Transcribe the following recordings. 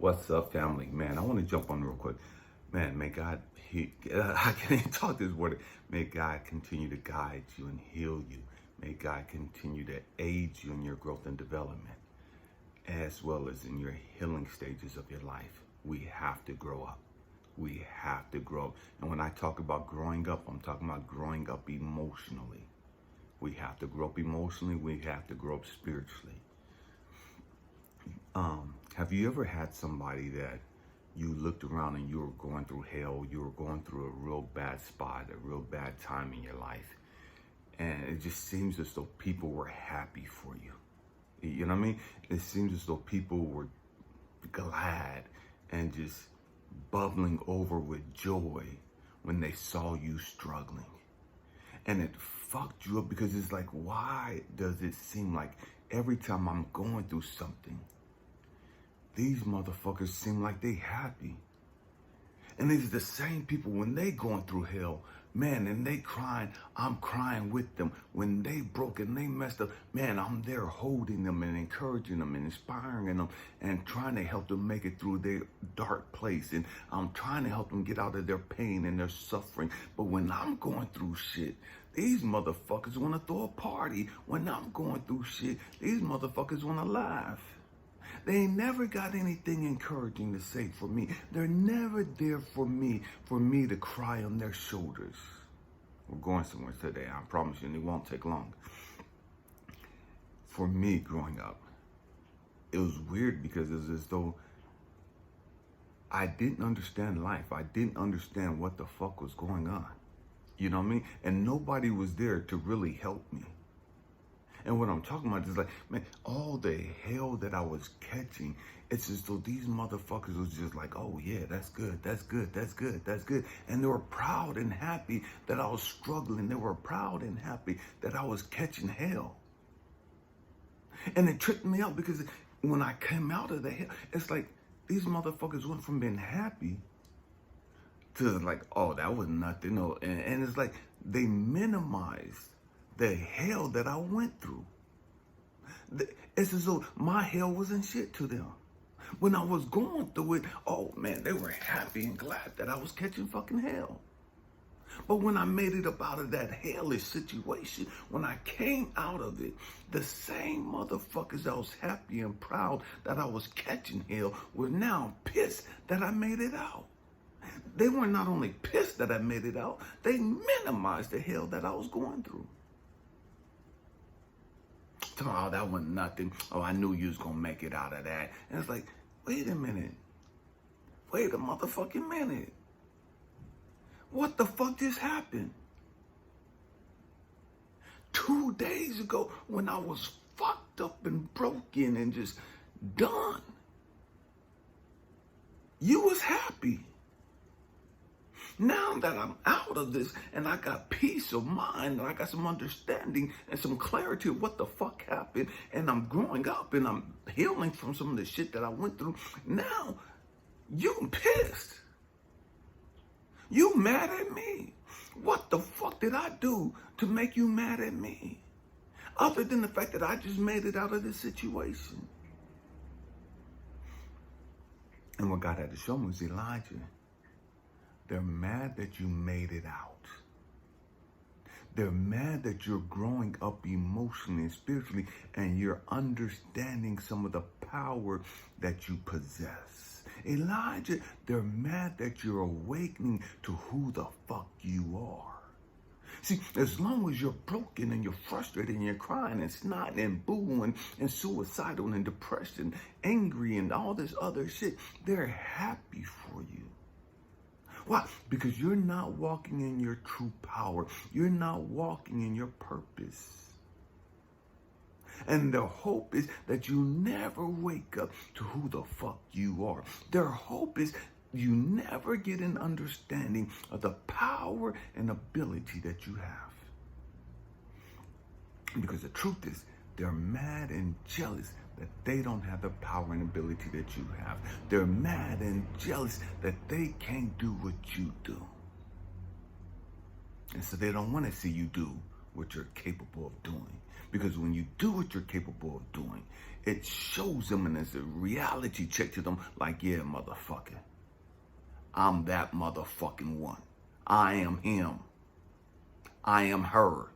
What's up, family? Man, I want to jump on real quick. Man, may God, I can't even talk this word. May God continue to guide you and heal you. May God continue to aid you in your growth and development, as well as in your healing stages of your life. We have to grow up. We have to grow. And when I talk about growing up, I'm talking about growing up emotionally. We have to grow up emotionally. We have to grow up spiritually. Have you ever had somebody that you looked around and you were going through hell, you were going through a real bad spot, a real bad time in your life, and it just seems as though people were happy for you? You know what I mean? It seems as though people were glad and just bubbling over with joy when they saw you struggling. And it fucked you up because it's like, why does it seem like every time I'm going through something, these motherfuckers seem like they happy? And these are the same people when they going through hell, man, and they crying, I'm crying with them. When they broke and they messed up, man, I'm there holding them and encouraging them and inspiring them and trying to help them make it through their dark place. And I'm trying to help them get out of their pain and their suffering. But when I'm going through shit, these motherfuckers want to throw a party. When I'm going through shit, these motherfuckers want to laugh. They ain't never got anything encouraging to say for me. They're never there for me to cry on their shoulders. We're going somewhere today. I promise you, and it won't take long. For me, growing up, it was weird because it was as though I didn't understand life. I didn't understand what the fuck was going on. You know what I mean? And nobody was there to really help me. And what I'm talking about is like, man, all the hell that I was catching, it's as though these motherfuckers was just like, oh yeah, that's good, that's good, that's good, that's good. And they were proud and happy that I was struggling. They were proud and happy that I was catching hell. And it tripped me out because when I came out of the hell, it's like these motherfuckers went from being happy to like, oh, that was nothing. No. And it's like they minimized the hell that I went through. It's as though my hell wasn't shit to them. When I was going through it, oh man, they were happy and glad that I was catching fucking hell. But when I made it up out of that hellish situation, when I came out of it, the same motherfuckers that was happy and proud that I was catching hell were now pissed that I made it out. They were not only pissed that I made it out, they minimized the hell that I was going through. Oh, that wasn't nothing. Oh, I knew you was gonna make it out of that. And it's like, wait a minute. Wait a motherfucking minute. What the fuck just happened? 2 days ago, when I was fucked up and broken and just done, you was happy. Now that I'm out of this and I got peace of mind and I got some understanding and some clarity of what the fuck happened, and I'm growing up and I'm healing from some of the shit that I went through, now you pissed. You mad at me. What the fuck did I do to make you mad at me? Other than the fact that I just made it out of this situation. And what God had to show me was, Elijah, they're mad that you made it out. They're mad that you're growing up emotionally and spiritually and you're understanding some of the power that you possess. Elijah, they're mad that you're awakening to who the fuck you are. See, as long as you're broken and you're frustrated and you're crying and snotting and booing and suicidal and depressed and angry and all this other shit, they're happy for you. Why? Because you're not walking in your true power. You're not walking in your purpose. And their hope is that you never wake up to who the fuck you are. Their hope is you never get an understanding of the power and ability that you have. Because the truth is, they're mad and jealous that they don't have the power and ability that you have. They're mad and jealous that they can't do what you do. And so they don't want to see you do what you're capable of doing. Because when you do what you're capable of doing, it shows them, and it's a reality check to them, like, yeah, motherfucker, I'm that motherfucking one. I am him. I am her.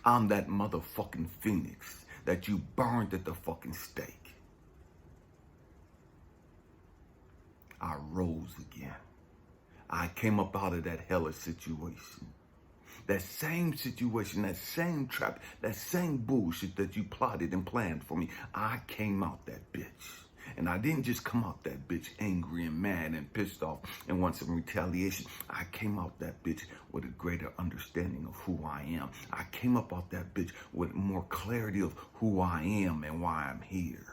I'm that motherfucking phoenix that you burned at the fucking stake. I rose again. I came up out of that hellish situation. That same situation, that same trap, that same bullshit that you plotted and planned for me. I came out that bitch. And I didn't just come out that bitch angry and mad and pissed off and want some retaliation. I came out that bitch with a greater understanding of who I am. I came up out that bitch with more clarity of who I am and why I'm here.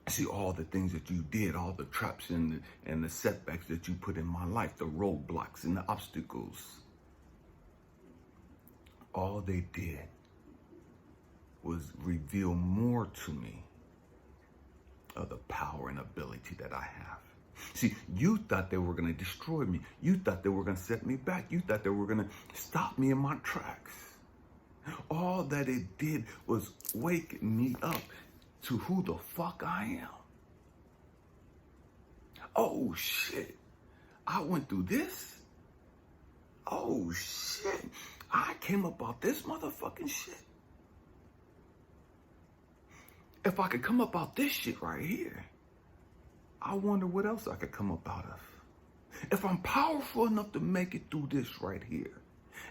See, all the things that you did, all the traps and the setbacks that you put in my life, the roadblocks and the obstacles, all they did was reveal more to me of the power and ability that I have. See, you thought they were going to destroy me. You thought they were going to set me back. You thought they were going to stop me in my tracks. All that it did was wake me up to who the fuck I am. Oh shit, I went through this. Oh shit, I came up out this motherfucking shit. If I could come up out this shit right here, I wonder what else I could come up out of. If I'm powerful enough to make it through this right here,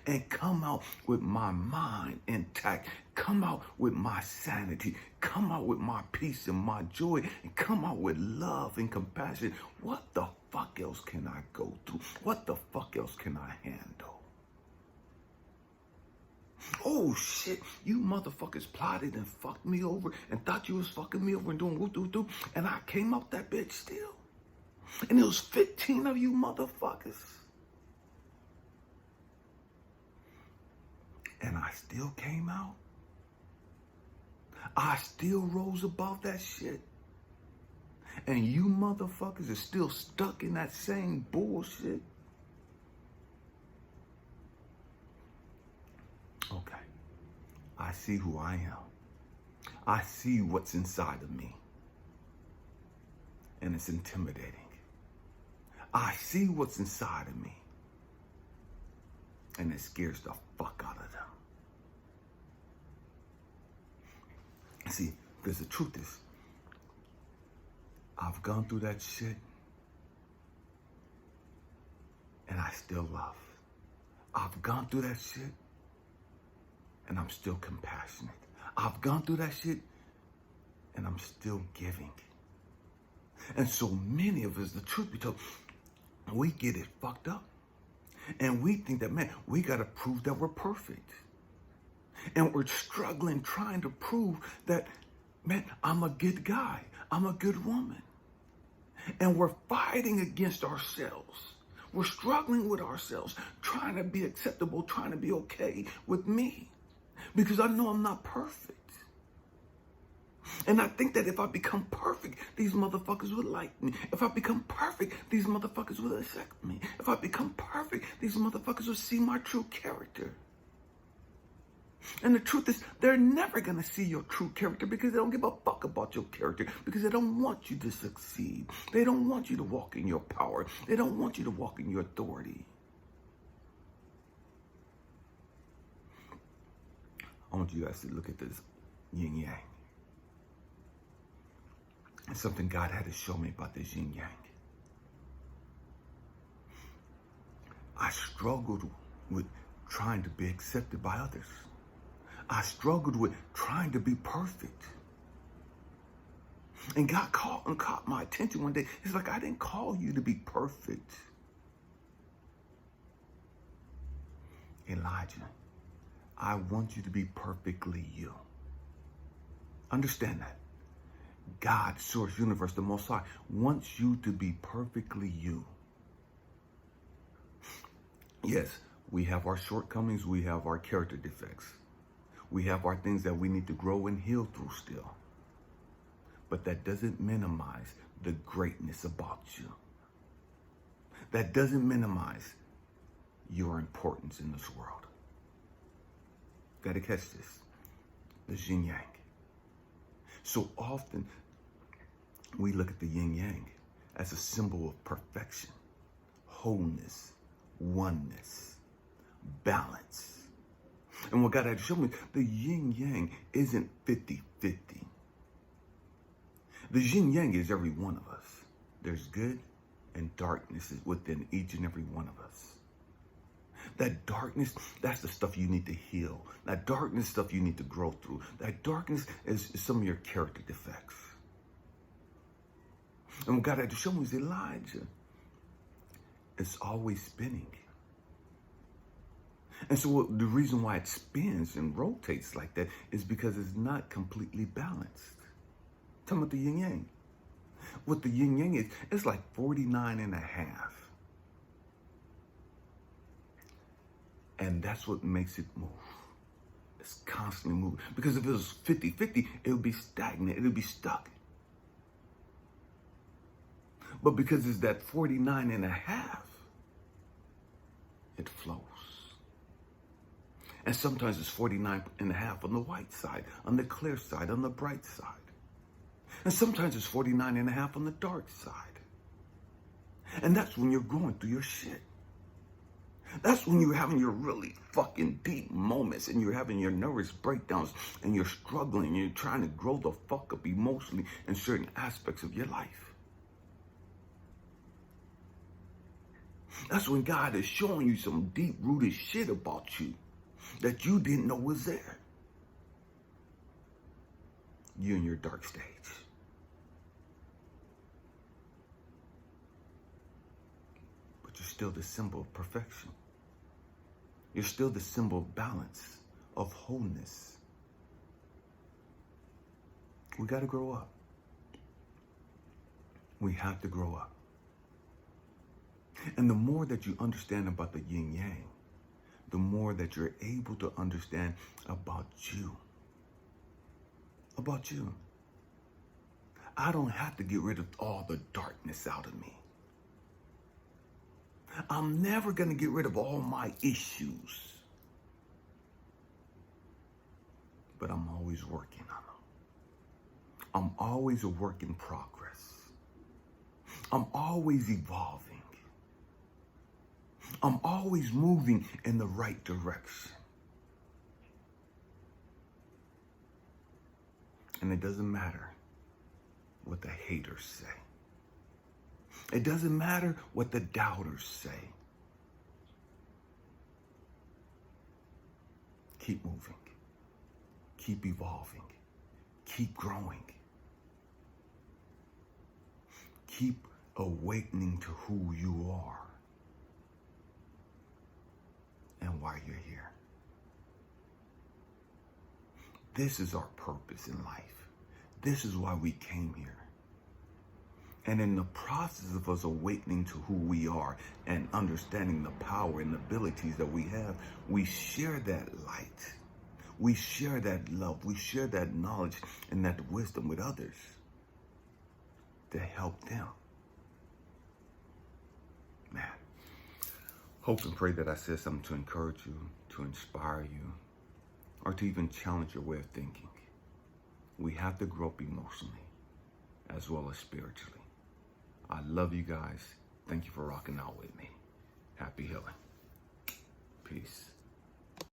and come out with my mind intact, come out with my sanity, come out with my peace and my joy, and come out with love and compassion, what the fuck else can I go through? What the fuck else can I handle? Oh shit, you motherfuckers plotted and fucked me over and thought you was fucking me over and doing whoop-doo-doo, and I came out that bitch still. And it was 15 of you motherfuckers. And I still came out. I still rose above that shit. And you motherfuckers are still stuck in that same bullshit. Okay. I see who I am. I see what's inside of me. And it's intimidating. I see what's inside of me. And it scares the fuck out of them. See, because the truth is, I've gone through that shit, and I still love. I've gone through that shit, and I'm still compassionate. I've gone through that shit, and I'm still giving. And so many of us, the truth be told, we get it fucked up. And we think that, man, we got to prove that we're perfect. And we're struggling trying to prove that, man, I'm a good guy. I'm a good woman. And we're fighting against ourselves. We're struggling with ourselves, trying to be acceptable, trying to be okay with me. Because I know I'm not perfect. And I think that if I become perfect, these motherfuckers would like me. If I become perfect, these motherfuckers would accept me. If I become perfect, these motherfuckers will see my true character. And the truth is, they're never going to see your true character because they don't give a fuck about your character, because they don't want you to succeed. They don't want you to walk in your power. They don't want you to walk in your authority. I want you guys to look at this yin-yang. It's something God had to show me about this yin-yang. I struggled with trying to be accepted by others. I struggled with trying to be perfect. And God caught my attention one day. He's like, I didn't call you to be perfect. Elijah, I want you to be perfectly you. Understand that. God, Source, Universe, the Most High, wants you to be perfectly you. Yes, we have our shortcomings. We have our character defects. We have our things that we need to grow and heal through still. But that doesn't minimize the greatness about you. That doesn't minimize your importance in this world. Gotta catch this. The yin-yang. So often, we look at the yin-yang as a symbol of perfection, wholeness, oneness, balance. And what God had to show me, the yin-yang isn't 50-50. The yin-yang is every one of us. There's good and darkness is within each and every one of us. That darkness, that's the stuff you need to heal. That darkness stuff you need to grow through. That darkness is some of your character defects. And what God had to show me is Elijah. It's always spinning. And so the reason why it spins and rotates like that is because it's not completely balanced. Talking about the yin-yang. What the yin-yang is, it's like 49 and a half. And that's what makes it move. It's constantly moving. Because if it was 50-50, it would be stagnant. It would be stuck. But because it's that 49 and a half, it flows. And sometimes it's 49 and a half on the white side, on the clear side, on the bright side. And sometimes it's 49 and a half on the dark side. And that's when you're going through your shit. That's when you're having your really fucking deep moments and you're having your nervous breakdowns and you're struggling and you're trying to grow the fuck up emotionally in certain aspects of your life. That's when God is showing you some deep-rooted shit about you that you didn't know was there. You in your dark stage. But you're still the symbol of perfection. You're still the symbol of balance, of wholeness. We got to grow up. We have to grow up. And the more that you understand about the yin-yang, the more that you're able to understand about you. About you. I don't have to get rid of all the darkness out of me. I'm never going to get rid of all my issues. But I'm always working on them. I'm always a work in progress. I'm always evolving. I'm always moving in the right direction. And it doesn't matter what the haters say. It doesn't matter what the doubters say. Keep moving. Keep evolving. Keep growing. Keep awakening to who you are and why you're here. This is our purpose in life. This is why we came here. And in the process of us awakening to who we are and understanding the power and abilities that we have, we share that light. We share that love. We share that knowledge and that wisdom with others to help them. Man, hope and pray that I said something to encourage you, to inspire you, or to even challenge your way of thinking. We have to grow up emotionally as well as spiritually. I love you guys. Thank you for rocking out with me. Happy healing. Peace.